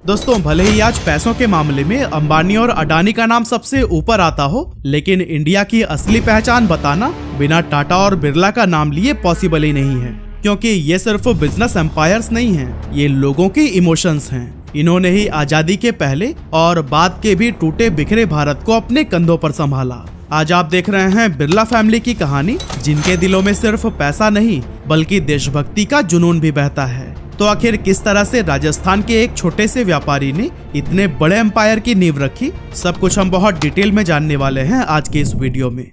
दोस्तों, भले ही आज पैसों के मामले में अंबानी और अडानी का नाम सबसे ऊपर आता हो, लेकिन इंडिया की असली पहचान बताना बिना टाटा और बिरला का नाम लिए पॉसिबल ही नहीं है, क्योंकि ये सिर्फ बिजनेस एम्पायर्स नहीं हैं, ये लोगों के इमोशंस हैं। इन्होंने ही आजादी के पहले और बाद के भी टूटे बिखरे भारत को अपने कंधों पर संभाला। आज आप देख रहे हैं बिरला फैमिली की कहानी, जिनके दिलों में सिर्फ पैसा नहीं बल्कि देशभक्ति का जुनून भी बहता है। तो आखिर किस तरह से राजस्थान के एक छोटे से व्यापारी ने इतने बड़े एम्पायर की नींव रखी, सब कुछ हम बहुत डिटेल में जानने वाले हैं आज के इस वीडियो में।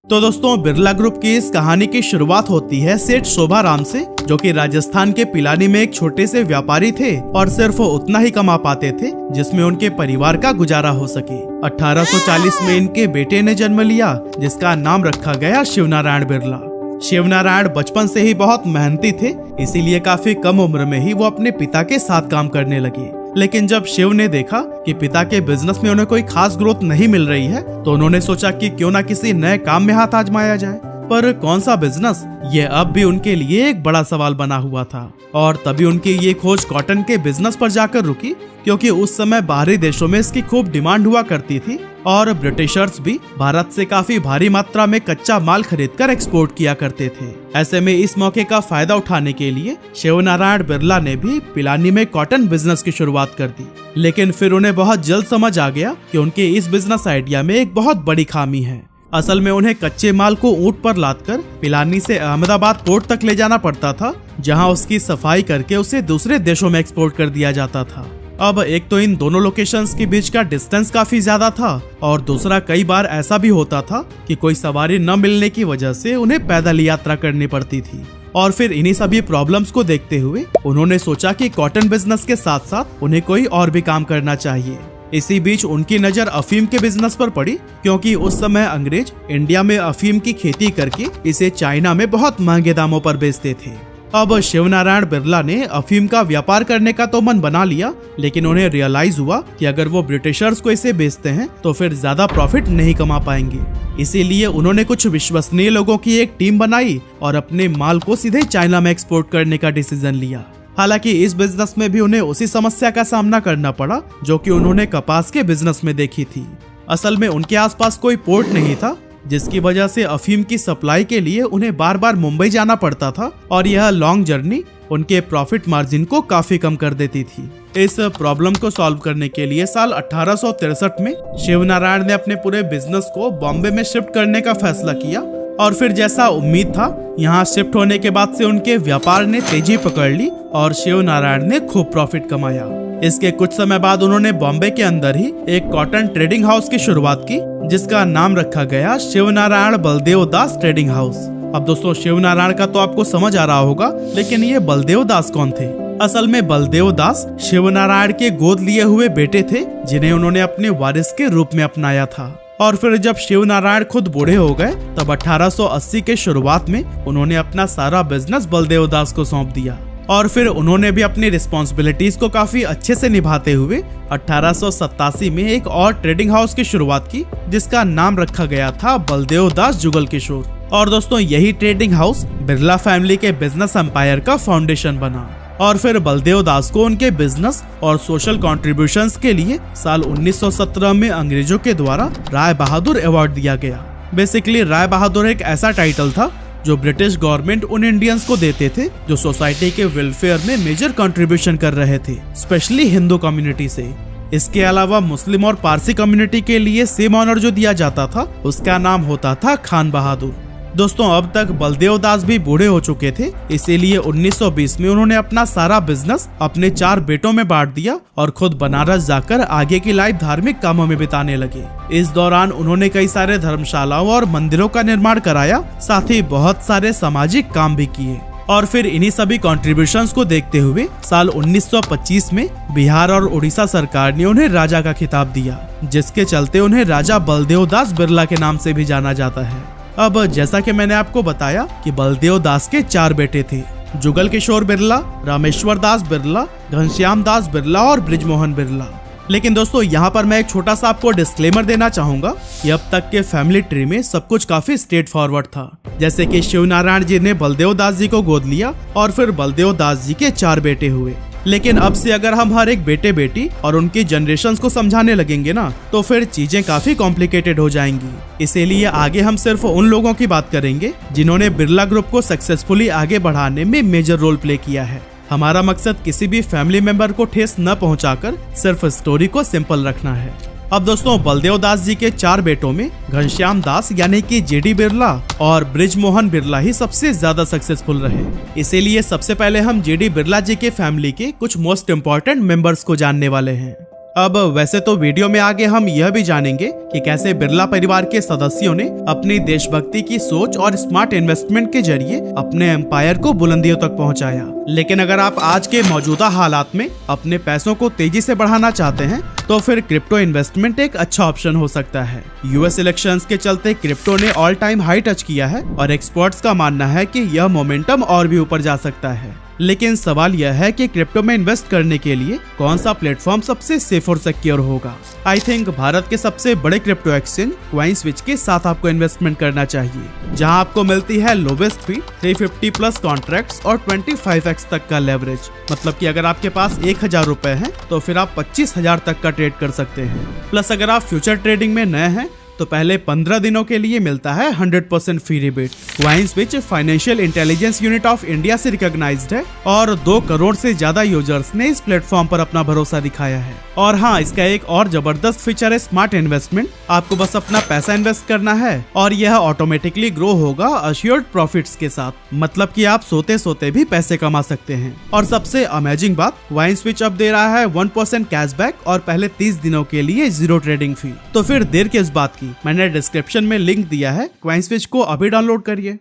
तो दोस्तों, बिरला ग्रुप की इस कहानी की शुरुआत होती है सेठ शोभाराम से, जो कि राजस्थान के पिलानी में एक छोटे से व्यापारी थे और सिर्फ उतना ही कमा पाते थे जिसमें उनके परिवार का गुजारा हो सके। 1840 में इनके बेटे ने जन्म लिया, जिसका नाम रखा गया शिवनारायण बिरला। शिवनारायण बचपन से ही बहुत मेहनती थे, इसीलिए काफी कम उम्र में ही वो अपने पिता के साथ काम करने लगे। लेकिन जब शिव ने देखा कि पिता के बिजनेस में उन्हें कोई खास ग्रोथ नहीं मिल रही है, तो उन्होंने सोचा कि क्यों ना किसी नए काम में हाथ आजमाया जाए। पर कौन सा बिजनेस, ये अब भी उनके लिए एक बड़ा सवाल बना हुआ था। और तभी उनकी ये खोज कॉटन के बिजनेस पर जाकर रुकी, क्योंकि उस समय बाहरी देशों में इसकी खूब डिमांड हुआ करती थी और ब्रिटिशर्स भी भारत से काफी भारी मात्रा में कच्चा माल खरीदकर एक्सपोर्ट किया करते थे। ऐसे में इस मौके का फायदा उठाने के लिए शिवनारायण बिरला ने भी पिलानी में कॉटन बिजनेस की शुरुआत कर दी। लेकिन फिर उन्हें बहुत जल्द समझ आ गया कि उनके इस बिजनेस आइडिया में एक बहुत बड़ी खामी है। असल में उन्हें कच्चे माल को ऊंट पर लादकर पिलानी से अहमदाबाद पोर्ट तक ले जाना पड़ता था, जहां उसकी सफाई करके उसे दूसरे देशों में एक्सपोर्ट कर दिया जाता था। अब एक तो इन दोनों लोकेशंस के बीच का डिस्टेंस काफी ज्यादा था, और दूसरा कई बार ऐसा भी होता था कि कोई सवारी न मिलने की वजह से उन्हें पैदल यात्रा करनी पड़ती थी। और फिर इन्हीं सभी प्रॉब्लम्स को देखते हुए उन्होंने सोचा कि कॉटन बिजनेस के साथ साथ उन्हें कोई और भी काम करना चाहिए। इसी बीच उनकी नजर अफीम के बिजनेस पर पड़ी, क्योंकि उस समय अंग्रेज इंडिया में अफीम की खेती करके इसे चाइना में बहुत महंगे दामों पर बेचते थे। अब शिवनारायण बिरला ने अफीम का व्यापार करने का तो मन बना लिया, लेकिन उन्हें रियलाइज हुआ कि अगर वो ब्रिटिशर्स को इसे बेचते हैं तो फिर ज्यादा प्रॉफिट नहीं कमा पाएंगे। इसीलिए उन्होंने कुछ विश्वसनीय लोगों की एक टीम बनाई और अपने माल को सीधे चाइना में एक्सपोर्ट करने का डिसीजन लिया। हालांकि इस बिजनेस में भी उन्हें उसी समस्या का सामना करना पड़ा जो कि उन्होंने कपास के बिजनेस में देखी थी। असल में उनके आसपास कोई पोर्ट नहीं था, जिसकी वजह से अफीम की सप्लाई के लिए उन्हें बार बार मुंबई जाना पड़ता था, और यह लॉन्ग जर्नी उनके प्रॉफिट मार्जिन को काफी कम कर देती थी। इस प्रॉब्लम को सॉल्व करने के लिए साल 1863 में शिवनारायण ने अपने पूरे बिजनेस को बॉम्बे में शिफ्ट करने का फैसला किया। और फिर जैसा उम्मीद था, यहाँ शिफ्ट होने के बाद से उनके व्यापार ने तेजी पकड़ ली और शिवनारायण ने खूब प्रॉफिट कमाया। इसके कुछ समय बाद उन्होंने बॉम्बे के अंदर ही एक कॉटन ट्रेडिंग हाउस की शुरुआत की, जिसका नाम रखा गया शिवनारायण बलदेव दास ट्रेडिंग हाउस। अब दोस्तों, शिवनारायण का तो आपको समझ आ रहा होगा, लेकिन ये बलदेव दास कौन थे? असल में बलदेव दास शिवनारायण के गोद लिए हुए बेटे थे, जिन्हें उन्होंने अपने वारिस के रूप में अपनाया था। और फिर जब शिवनारायण खुद बूढ़े हो गए, तब 1880 के शुरुआत में उन्होंने अपना सारा बिजनेस बलदेव दास को सौंप दिया। और फिर उन्होंने भी अपनी रिस्पॉन्सिबिलिटीज को काफी अच्छे से निभाते हुए 1887 में एक और ट्रेडिंग हाउस की शुरुआत की, जिसका नाम रखा गया था बलदेव दास जुगल किशोर। और दोस्तों, यही ट्रेडिंग हाउस बिरला फैमिली के बिजनेस एम्पायर का फाउंडेशन बना। और फिर बलदेव दास को उनके बिजनेस और सोशल कॉन्ट्रीब्यूशंस के लिए साल 1917 में अंग्रेजों के द्वारा राय बहादुर अवार्ड दिया गया। बेसिकली राय बहादुर एक ऐसा टाइटल था जो ब्रिटिश गवर्नमेंट उन इंडियंस को देते थे जो सोसाइटी के वेलफेयर में मेजर कंट्रीब्यूशन कर रहे थे, स्पेशली हिंदू कम्युनिटी से। इसके अलावा मुस्लिम और पारसी कम्युनिटी के लिए सेम ऑनर जो दिया जाता था, उसका नाम होता था खान बहादुर। दोस्तों, अब तक बलदेव दास भी बूढ़े हो चुके थे, इसीलिए 1920 में उन्होंने अपना सारा बिजनेस अपने 4 बेटों में बांट दिया और खुद बनारस जाकर आगे की लाइफ धार्मिक कामों में बिताने लगे। इस दौरान उन्होंने कई सारे धर्मशालाओं और मंदिरों का निर्माण कराया, साथ ही बहुत सारे सामाजिक काम भी किए। और फिर इन्हीं सभी कॉन्ट्रीब्यूशंस को देखते हुए साल 1925 में बिहार और उड़ीसा सरकार ने उन्हें राजा का खिताब दिया, जिसके चलते उन्हें राजा बलदेव दास बिरला के नाम से भी जाना जाता है। अब जैसा कि मैंने आपको बताया कि बलदेव दास के 4 बेटे थे, जुगल किशोर बिरला, रामेश्वर दास बिरला, घनश्याम दास बिरला और ब्रिजमोहन बिरला। लेकिन दोस्तों, यहाँ पर मैं एक छोटा सा आपको डिस्क्लेमर देना चाहूंगा कि अब तक के फैमिली ट्री में सब कुछ काफी स्ट्रेट फॉरवर्ड था। जैसे कि शिवनारायण जी ने बलदेव दास जी को गोद लिया और फिर बलदेव दास जी के 4 बेटे हुए। लेकिन अब से अगर हम हर एक बेटे बेटी और उनकी जनरेशन्स को समझाने लगेंगे ना, तो फिर चीजें काफी कॉम्प्लिकेटेड हो जाएंगी। इसीलिए आगे हम सिर्फ उन लोगों की बात करेंगे जिन्होंने बिरला ग्रुप को सक्सेसफुली आगे बढ़ाने में मेजर रोल प्ले किया है। हमारा मकसद किसी भी फैमिली मेंबर को ठेस न पहुंचाकर सिर्फ स्टोरी को सिंपल रखना है। अब दोस्तों, बलदेव दास जी के 4 बेटों में घनश्याम दास यानी कि जेडी बिरला और बृजमोहन बिरला ही सबसे ज्यादा सक्सेसफुल रहे। इसीलिए सबसे पहले हम जेडी बिरला जी के फैमिली के कुछ मोस्ट इम्पोर्टेंट मेंबर्स को जानने वाले हैं। अब वैसे तो वीडियो में आगे हम यह भी जानेंगे कि कैसे बिरला परिवार के सदस्यों ने अपनी देशभक्ति की सोच और स्मार्ट इन्वेस्टमेंट के जरिए अपने एम्पायर को बुलंदियों तक पहुंचाया। लेकिन अगर आप आज के मौजूदा हालात में अपने पैसों को तेजी से बढ़ाना चाहते हैं तो फिर क्रिप्टो इन्वेस्टमेंट एक अच्छा ऑप्शन हो सकता है। यूएस इलेक्शंस के चलते क्रिप्टो ने ऑल टाइम हाई टच किया है और एक्सपर्ट्स का मानना है कि यह मोमेंटम और भी ऊपर जा सकता है। लेकिन सवाल यह है कि क्रिप्टो में इन्वेस्ट करने के लिए कौन सा प्लेटफॉर्म सबसे सेफ और सिक्योर होगा। आई थिंक भारत के सबसे बड़े क्रिप्टो एक्सचेंज क्वाइंस्विच के साथ आपको इन्वेस्टमेंट करना चाहिए, जहां आपको मिलती है लोवेस्ट फी, 350 प्लस कॉन्ट्रैक्ट्स और 25x तक का लेवरेज। मतलब कि अगर आपके पास 1000 रुपए है तो फिर आप 25,000 तक का ट्रेड कर सकते हैं। प्लस अगर आप फ्यूचर ट्रेडिंग में नए हैं तो पहले 15 दिनों के लिए मिलता है 100% free rebate. CoinSwitch financial intelligence unit of India से रिकॉग्नाइज्ड है और 2 करोड़ से ज्यादा यूजर्स ने इस प्लेटफॉर्म पर अपना भरोसा दिखाया है। और हाँ, इसका एक और जबरदस्त फीचर है स्मार्ट इन्वेस्टमेंट। आपको बस अपना पैसा इन्वेस्ट करना है और यह ऑटोमेटिकली ग्रो होगा अश्योर्ड प्रॉफिट्स के साथ। मतलब कि आप सोते सोते भी पैसे कमा सकते हैं। और सबसे अमेजिंग बात, क्वाइंस्विच अब दे रहा है 1% कैशबैक और पहले 30 दिनों के लिए 0 ट्रेडिंग फी। तो फिर देर किस बात की, मैंने डिस्क्रिप्शन में लिंक दिया है, क्वाइंस्विच को अभी डाउनलोड करिए।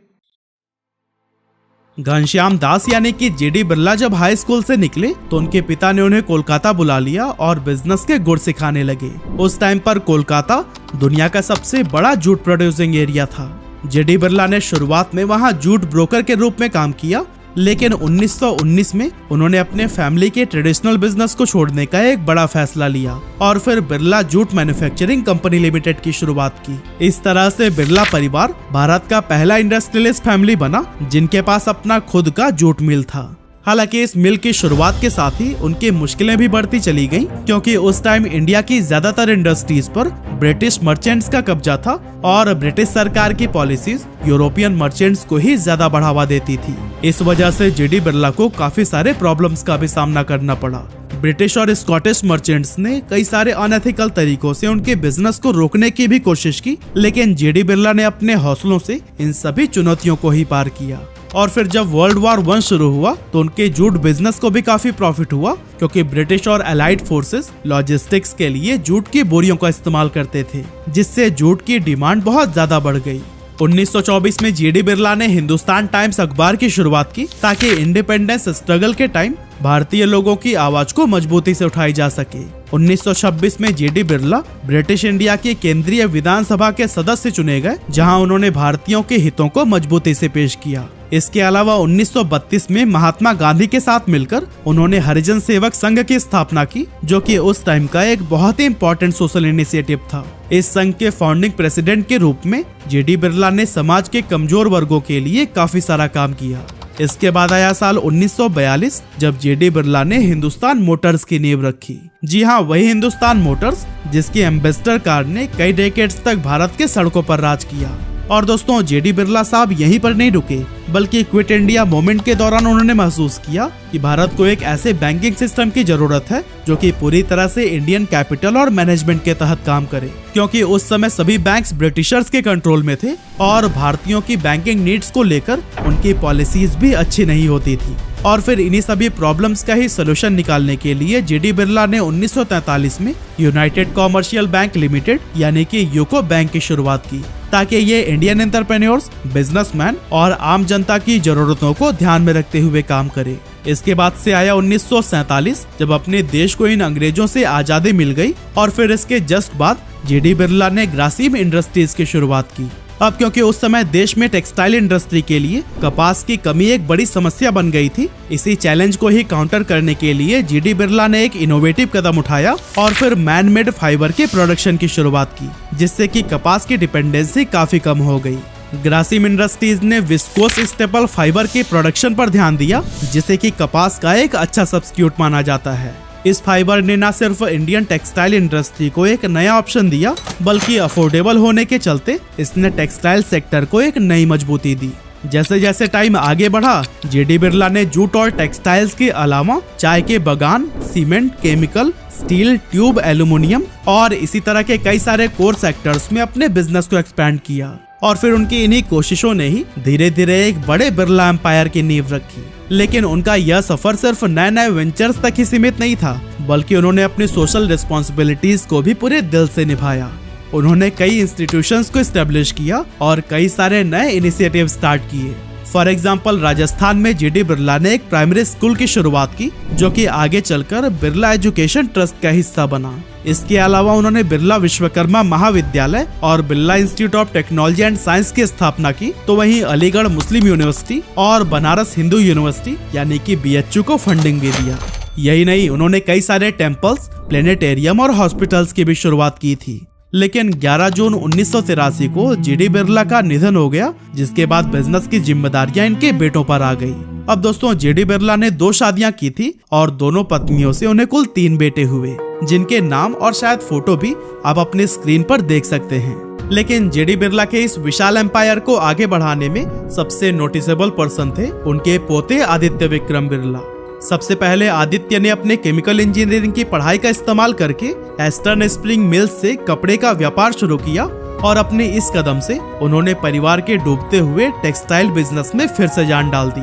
घनश्याम दास यानी कि जेडी बिरला जब हाई स्कूल से निकले तो उनके पिता ने उन्हें कोलकाता बुला लिया और बिजनेस के गुर सिखाने लगे। उस टाइम पर कोलकाता दुनिया का सबसे बड़ा जूट प्रोड्यूसिंग एरिया था। जेडी बिरला ने शुरुआत में वहां जूट ब्रोकर के रूप में काम किया, लेकिन 1919 में उन्होंने अपने फैमिली के ट्रेडिशनल बिजनेस को छोड़ने का एक बड़ा फैसला लिया और फिर Birla jute manufacturing company limited की शुरुआत की। इस तरह से बिरला परिवार भारत का पहला इंडस्ट्रियलिस्ट फैमिली बना जिनके पास अपना खुद का जूट मिल था। हालांकि इस मिल की शुरुआत के साथ ही उनकी मुश्किलें भी बढ़ती चली गईं, क्योंकि उस टाइम इंडिया की ज्यादातर इंडस्ट्रीज पर ब्रिटिश मर्चेंट्स का कब्जा था और ब्रिटिश सरकार की पॉलिसीज यूरोपियन मर्चेंट्स को ही ज्यादा बढ़ावा देती थी। इस वजह से जेडी बिरला को काफी सारे प्रॉब्लम्स का भी सामना करना पड़ा। ब्रिटिश और स्कॉटिश मर्चेंट्स ने कई सारे अनएथिकल तरीकों से उनके बिजनेस को रोकने की भी कोशिश की, लेकिन जेडी बिरला ने अपने हौसलों से इन सभी चुनौतियों को ही पार किया। और फिर जब वर्ल्ड वॉर 1 शुरू हुआ तो उनके जूट बिजनेस को भी काफी प्रॉफिट हुआ, क्योंकि ब्रिटिश और अलाइड फोर्सेस लॉजिस्टिक्स के लिए जूट की बोरियों का इस्तेमाल करते थे, जिससे जूट की डिमांड बहुत ज्यादा बढ़ गई। 1924 में जेडी बिरला ने हिंदुस्तान टाइम्स अखबार की शुरुआत की ताकि इंडिपेंडेंस स्ट्रगल के टाइम भारतीय लोगों की आवाज को मजबूती से उठाई जा सके। 1926 में जेडी बिरला ब्रिटिश इंडिया की केंद्रीय विधानसभा के सदस्य चुने गए, जहां उन्होंने भारतीयों के हितों को मजबूती से पेश किया। इसके अलावा 1932 में महात्मा गांधी के साथ मिलकर उन्होंने हरिजन सेवक संघ की स्थापना की, जो कि उस टाइम का एक बहुत ही इम्पोर्टेंट सोशल इनिशिएटिव था। इस संघ के फाउंडिंग प्रेसिडेंट के रूप में जेडी बिरला ने समाज के कमजोर वर्गों के लिए काफी सारा काम किया। इसके बाद आया साल 1942, जब जेडी बिरला ने हिंदुस्तान मोटर्स की नींव रखी। जी हाँ, वही हिंदुस्तान मोटर्स जिसकी एम्बेसडर कार ने कई डेकेड्स तक भारत के सड़कों पर राज किया। और दोस्तों, जेडी बिरला साहब यहीं पर नहीं रुके, बल्कि क्विट इंडिया मूवमेंट के दौरान उन्होंने महसूस किया कि भारत को एक ऐसे बैंकिंग सिस्टम की जरूरत है जो कि पूरी तरह से इंडियन कैपिटल और मैनेजमेंट के तहत काम करे, क्योंकि उस समय सभी बैंक्स ब्रिटिशर्स के कंट्रोल में थे और भारतीयों की बैंकिंग नीड्स को लेकर उनकी पॉलिसीज भी अच्छी नहीं होती थी। और फिर इन्हीं सभी प्रॉब्लम्स का ही सोल्यूशन निकालने के लिए जेडी बिरला ने 1943 में यूनाइटेड कॉमर्शियल बैंक लिमिटेड यानी कि यूको बैंक की शुरुआत की, ताकि ये इंडियन एंटरप्रेन्योर्स, बिजनेसमैन और आम जनता की जरूरतों को ध्यान में रखते हुए काम करे। इसके बाद से आया 1947, जब अपने देश को इन अंग्रेजों से आजादी मिल गई। और फिर इसके जस्ट बाद जेडी बिरला ने ग्रासिम इंडस्ट्रीज की शुरुआत की। अब क्योंकि उस समय देश में टेक्सटाइल इंडस्ट्री के लिए कपास की कमी एक बड़ी समस्या बन गई थी, इसी चैलेंज को ही काउंटर करने के लिए जेडी बिरला ने एक इनोवेटिव कदम उठाया और फिर मैन मेड फाइबर के प्रोडक्शन की शुरुआत की, जिससे कि कपास की डिपेंडेंसी काफी कम हो गई। ग्रासिम इंडस्ट्रीज ने विस्कोस स्टेपल फाइबर के प्रोडक्शन पर ध्यान दिया, जिसे कि कपास का एक अच्छा सब्स्टिट्यूट माना जाता है। इस फाइबर ने न सिर्फ इंडियन टेक्सटाइल इंडस्ट्री को एक नया ऑप्शन दिया, बल्कि अफोर्डेबल होने के चलते इसने टेक्सटाइल सेक्टर को एक नई मजबूती दी। जैसे जैसे टाइम आगे बढ़ा, जेडी बिरला ने जूट और टेक्सटाइल्स के अलावा चाय के बागान, cement, chemical, steel, tube, aluminium और इसी तरह के कई सारे कोर सेक्टर्स में अपने बिजनेस को एक्सपैंड किया। और फिर उनकी इन्हीं कोशिशों ने ही धीरे धीरे एक बड़े बिरला एम्पायर की नींव रखी। लेकिन उनका यह सफर सिर्फ नए नए वेंचर्स तक ही सीमित नहीं था, बल्कि उन्होंने अपनी सोशल रिस्पॉन्सिबिलिटीज को भी पूरे दिल से निभाया। उन्होंने कई इंस्टीट्यूशंस को एस्टेब्लिश किया और कई सारे नए इनिशिएटिव स्टार्ट किए। फॉर एग्जाम्पल, राजस्थान में जेडी बिरला ने एक प्राइमरी स्कूल की शुरुआत की, जो कि आगे चलकर बिरला एजुकेशन ट्रस्ट का हिस्सा बना। इसके अलावा उन्होंने बिरला विश्वकर्मा महाविद्यालय और Birla institute of technology and science की स्थापना की। तो वहीं अलीगढ़ मुस्लिम यूनिवर्सिटी और बनारस हिंदू यूनिवर्सिटी यानी कि BHU को फंडिंग भी दिया। यही नहीं, उन्होंने कई सारे टेम्पल्स, प्लेनेटेरियम और हॉस्पिटल्स की भी शुरुआत की थी। लेकिन 11 जून 1983 को जेडी बिरला का निधन हो गया, जिसके बाद बिजनेस की जिम्मेदारियां इनके बेटों पर आ गई। अब दोस्तों, जेडी बिरला ने 2 शादियां की थी और दोनों पत्नियों से उन्हें कुल 3 बेटे हुए, जिनके नाम और शायद फोटो भी आप अपने स्क्रीन पर देख सकते हैं। लेकिन जेडी बिरला के इस विशाल एम्पायर को आगे बढ़ाने में सबसे नोटिसेबल पर्सन थे उनके पोते आदित्य विक्रम बिरला। सबसे पहले आदित्य ने अपने केमिकल इंजीनियरिंग की पढ़ाई का इस्तेमाल करके ईस्टर्न स्प्रिंग मिल्स से कपड़े का व्यापार शुरू किया और अपने इस कदम से उन्होंने परिवार के डूबते हुए टेक्सटाइल बिजनेस में फिर से जान डाल दी।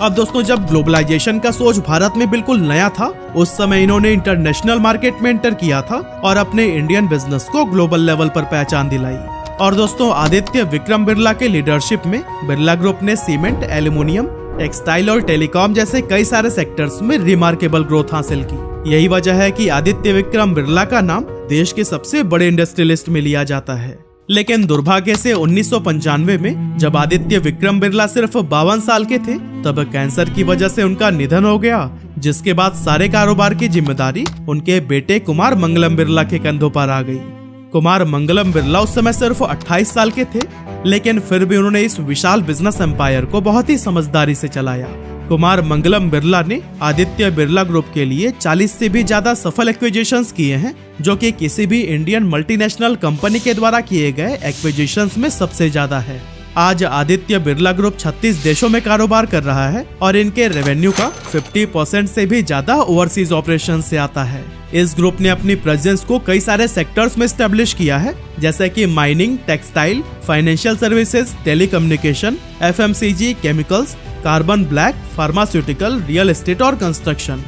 अब दोस्तों, जब ग्लोबलाइजेशन का सोच भारत में बिल्कुल नया था, उस समय इन्होंने इंटरनेशनल मार्केट में एंटर किया था और अपने इंडियन बिजनेस को ग्लोबल लेवल पर पहचान दिलाई। और दोस्तों, आदित्य विक्रम बिरला के लीडरशिप में बिरला ग्रुप ने सीमेंट, एल्यूमिनियम, टेक्सटाइल और टेलीकॉम जैसे कई सारे सेक्टर्स में रिमार्केबल ग्रोथ हासिल की। यही वजह है कि आदित्य विक्रम बिरला का नाम देश के सबसे बड़े इंडस्ट्रियलिस्ट में लिया जाता है। लेकिन दुर्भाग्य से 1995 में जब आदित्य विक्रम बिरला सिर्फ 52 साल के थे, तब कैंसर की वजह से उनका निधन हो गया, जिसके बाद सारे कारोबार की जिम्मेदारी उनके बेटे कुमार मंगलम बिरला के कंधों पर आ गई। कुमार मंगलम बिरला उस समय सिर्फ 28 साल के थे, लेकिन फिर भी उन्होंने इस विशाल बिजनेस एम्पायर को बहुत ही समझदारी से चलाया। कुमार मंगलम बिरला ने आदित्य बिरला ग्रुप के लिए 40 से भी ज्यादा सफल एक्विजिशंस किए हैं, जो कि किसी भी इंडियन मल्टीनेशनल कंपनी के द्वारा किए गए एक्विजिशंस में सबसे ज्यादा है। आज आदित्य बिरला ग्रुप 36 देशों में कारोबार कर रहा है और इनके रेवेन्यू का 50% से भी ज्यादा ओवरसीज ऑपरेशन से आता है। इस ग्रुप ने अपनी प्रेजेंस को कई सारे सेक्टर्स में स्टैब्लिश किया है, जैसे कि mining, textile, financial services, telecommunication, FMCG, chemicals, carbon black, pharmaceutical, real estate और construction.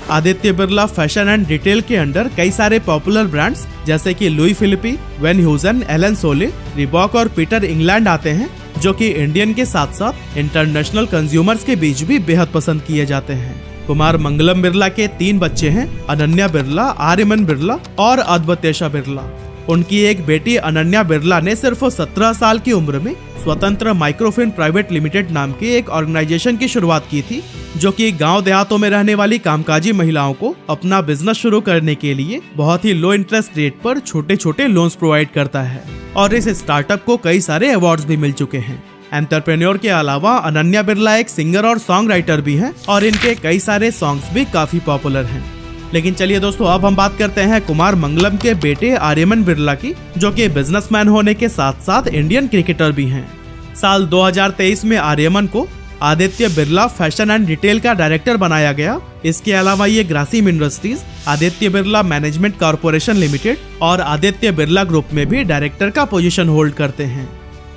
Aditya Birla fashion and retail के अंडर कई सारे पॉपुलर ब्रांड्स जैसे कि Louis Philippe, Van Heusen, Allen Solly, Reebok और पीटर इंग्लैंड आते हैं, जो कि इंडियन के साथ साथ इंटरनेशनल कंज्यूमर्स के बीच भी बेहद पसंद किए जाते हैं। कुमार मंगलम बिरला के 3 बच्चे हैं, अनन्या बिरला, आर्यमन बिरला और अद्वतेशा बिरला। उनकी एक बेटी अनन्या बिरला ने सिर्फ 17 साल की उम्र में स्वतंत्र माइक्रोफिन प्राइवेट लिमिटेड नाम की एक ऑर्गेनाइजेशन की शुरुआत की थी, जो कि गांव देहातों में रहने वाली कामकाजी महिलाओं को अपना बिजनेस शुरू करने के लिए बहुत ही लो इंटरेस्ट रेट पर छोटे छोटे लोन्स प्रोवाइड करता है। और इस स्टार्टअप को कई सारे अवार्ड्स भी मिल चुके हैं। एंटरप्रेन्योर के अलावा अनन्या बिरला एक सिंगर और सॉन्ग राइटर भी हैं और इनके कई सारे सॉन्ग्स भी काफी पॉपुलर हैं। लेकिन चलिए दोस्तों, अब हम बात करते हैं कुमार मंगलम के बेटे आर्यमन बिरला की, जो कि बिजनेसमैन होने के साथ साथ इंडियन क्रिकेटर भी हैं। साल 2023 में आर्यमन को Aditya Birla fashion and retail का डायरेक्टर बनाया गया। इसके अलावा ये Grasim industries, Aditya Birla management corporation limited और आदित्य बिरला ग्रुप में भी डायरेक्टर का पोजीशन होल्ड करते हैं।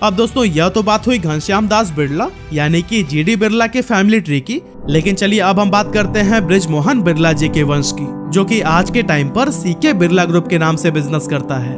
अब दोस्तों, यह तो बात हुई घनश्याम दास बिरला यानी कि जीडी बिरला के फैमिली ट्री की। लेकिन चलिए अब हम बात करते हैं बृजमोहन बिरला जी के वंश की, जो कि आज के टाइम पर सीके बिरला ग्रुप के नाम से बिजनेस करता है।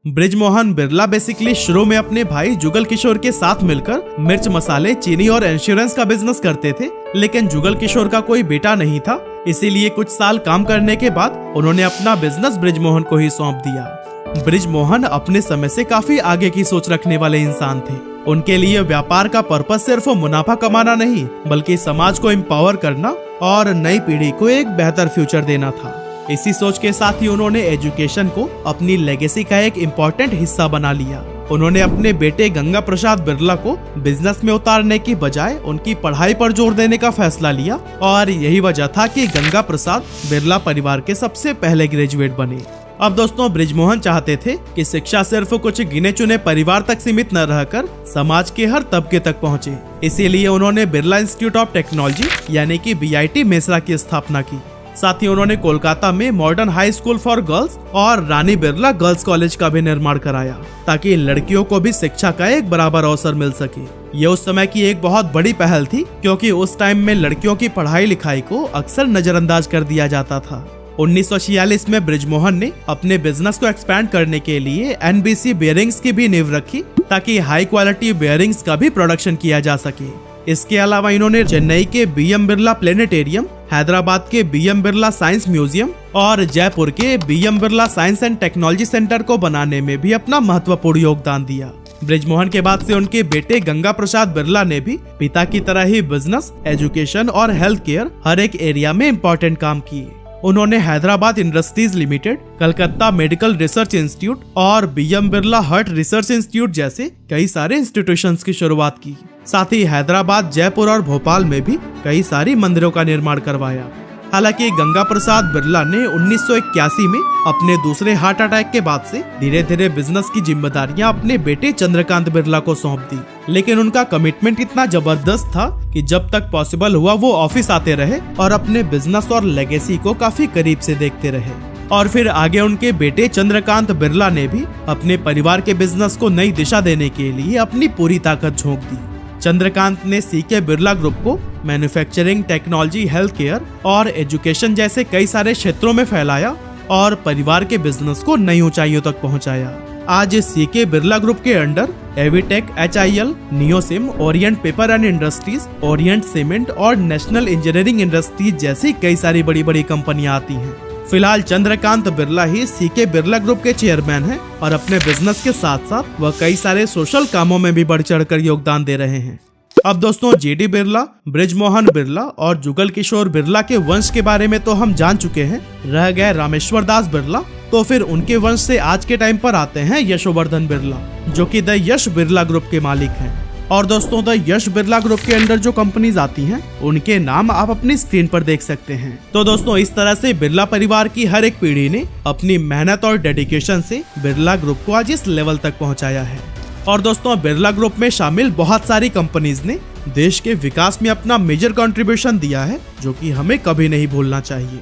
बृजमोहन बिरला बेसिकली शुरू में अपने भाई जुगल किशोर के साथ मिलकर मिर्च मसाले, चीनी और इंश्योरेंस का बिजनेस करते थे, लेकिन जुगल किशोर का कोई बेटा नहीं था, इसीलिए कुछ साल काम करने के बाद उन्होंने अपना बिजनेस बृजमोहन को ही सौंप दिया। बृजमोहन अपने समय से काफी आगे की सोच रखने वाले इंसान थे। उनके लिए व्यापार का पर्पस सिर्फ मुनाफा कमाना नहीं, बल्कि समाज को एम्पावर करना और नई पीढ़ी को एक बेहतर फ्यूचर देना था। इसी सोच के साथ ही उन्होंने एजुकेशन को अपनी लेगेसी का एक इम्पोर्टेंट हिस्सा बना लिया। उन्होंने अपने बेटे गंगा प्रसाद बिरला को बिजनेस में उतारने की बजाय उनकी पढ़ाई पर जोर देने का फैसला लिया और यही वजह था कि गंगा प्रसाद बिरला परिवार के सबसे पहले ग्रेजुएट बने। अब दोस्तों, बृजमोहन चाहते थे कि शिक्षा सिर्फ कुछ गिने चुने परिवार तक सीमित न रहकर समाज के हर तबके तक पहुंचे। इसीलिए उन्होंने बिरला इंस्टीट्यूट ऑफ टेक्नोलॉजी यानी कि BIT मेसरा की स्थापना की। साथ ही उन्होंने कोलकाता में modern high school for girls और रानी बिरला गर्ल्स कॉलेज का भी निर्माण कराया ताकि लड़कियों को भी शिक्षा का एक बराबर अवसर मिल सके। ये उस समय की एक बहुत बड़ी पहल थी क्योंकि उस टाइम में लड़कियों की पढ़ाई लिखाई को अक्सर नजरअंदाज कर दिया जाता था। 1946 में बृजमोहन ने अपने बिजनेस को एक्सपैंड करने के लिए NBC बेयरिंग्स की भी नींव रखी ताकि हाई क्वालिटी बेयरिंग्स का भी प्रोडक्शन किया जा सके। इसके अलावा इन्होंने चेन्नई के BM बिरला प्लेनेटेरियम, हैदराबाद के BM बिरला साइंस म्यूजियम और जयपुर के BM Birla science and technology centre को बनाने में भी अपना महत्वपूर्ण योगदान दिया। बृजमोहन के बाद से उनके बेटे गंगा प्रसाद बिरला ने भी पिता की तरह ही बिजनेस, एजुकेशन और हेल्थ केयर हर एक एरिया में इम्पोर्टेंट काम किए। उन्होंने Hyderabad industries limited, Calcutta medical research institute और BM Birla heart research institute जैसे कई सारे इंस्टीट्यूशंस की शुरुआत की। साथ ही हैदराबाद, जयपुर और भोपाल में भी कई सारी मंदिरों का निर्माण करवाया। हालांकि गंगा प्रसाद बिरला ने 1981 में अपने दूसरे हार्ट अटैक के बाद से धीरे धीरे बिजनेस की जिम्मेदारियां अपने बेटे चंद्रकांत बिरला को सौंप दी। लेकिन उनका कमिटमेंट इतना जबरदस्त था कि जब तक पॉसिबल हुआ वो ऑफिस आते रहे और अपने बिजनेस और लेगेसी को काफी करीब से देखते रहे। और फिर आगे उनके बेटे चंद्रकांत बिरला ने भी अपने परिवार के बिजनेस को नई दिशा देने के लिए अपनी पूरी ताकत झोंक दी। चंद्रकांत ने CK बिरला ग्रुप को मैन्युफैक्चरिंग, टेक्नोलॉजी, हेल्थ केयर और एजुकेशन जैसे कई सारे क्षेत्रों में फैलाया और परिवार के बिजनेस को नई ऊंचाइयों तक पहुंचाया। आज CK बिरला ग्रुप के under Avtec, HIL, Neosym, Orient paper and industries, Orient cement और नेशनल इंजीनियरिंग इंडस्ट्रीज जैसी कई सारी बड़ी बड़ी कंपनियां आती हैं। फिलहाल चंद्रकांत बिरला ही CK बिरला ग्रुप के चेयरमैन हैं और अपने बिजनेस के साथ साथ वह कई सारे सोशल कामों में भी बढ़ चढ़कर योगदान दे रहे हैं। अब दोस्तों, JD बिरला, बृजमोहन बिरला और जुगल किशोर बिरला के वंश के बारे में तो हम जान चुके हैं। रह गए रामेश्वर दास बिरला, तो फिर उनके वंश से आज के टाइम पर आते हैं यशोवर्धन बिरला, जो कि द यश बिरला ग्रुप के मालिक हैं। और दोस्तों, द यश बिरला ग्रुप के अंडर जो कंपनीज आती हैं उनके नाम आप अपनी स्क्रीन पर देख सकते हैं। तो दोस्तों, इस तरह से बिरला परिवार की हर एक पीढ़ी ने अपनी मेहनत और डेडिकेशन से बिरला ग्रुप को आज इस लेवल तक पहुंचाया है। और दोस्तों, बिरला ग्रुप में शामिल बहुत सारी कंपनीज ने देश के विकास में अपना मेजर कंट्रीब्यूशन दिया है, जो कि हमें कभी नहीं भूलना चाहिए।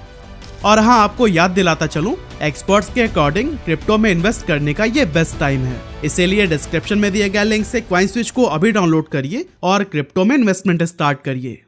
और हाँ, आपको याद दिलाता चलूं, एक्सपर्ट्स के अकॉर्डिंग क्रिप्टो में इन्वेस्ट करने का ये बेस्ट टाइम है। इसीलिए डिस्क्रिप्शन में दिए गए लिंक से कॉइन स्विच को अभी डाउनलोड करिए और क्रिप्टो में इन्वेस्टमेंट स्टार्ट करिए।